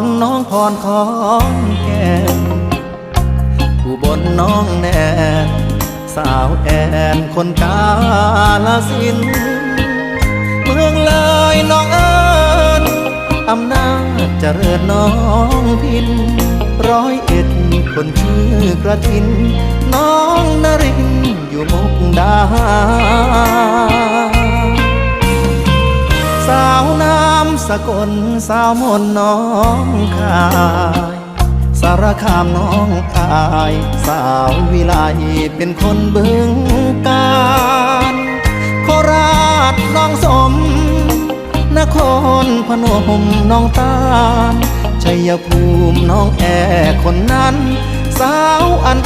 รน้องพรของแก่นอุบลน้องแนนสาวแอนคนกาลสินธุ์เมืองเลยน้องเอิญอำนาจเจริญน้องพิน101คนชื่อกระทินน้องนรินอยู่มุกดาหารสาวน้ำสกลสาวมนน้องคายสารคามน้องอายสาววิไลเป็นคนบึงกาฬโคราชน้องสมนครพนมน้องตาลชัยภูมิน้องแอคนนั้นสาวอัน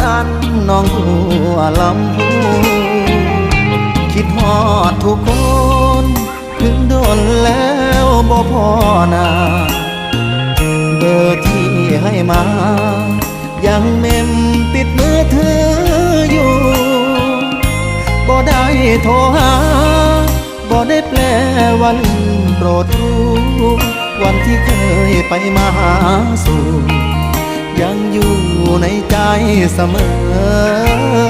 น้องหัวลำพูคิดฮอดทุกคนถึงโดนแล้วบ่พอนาเบอร์ที่ให้มายังเมมติดมือถืออยู่บ่ได้โทรหาบ่ได้แปลว่าลืมโปรดรู้วันที่เคยไปมาหาสู่ยังอยู่ในใจเสมอ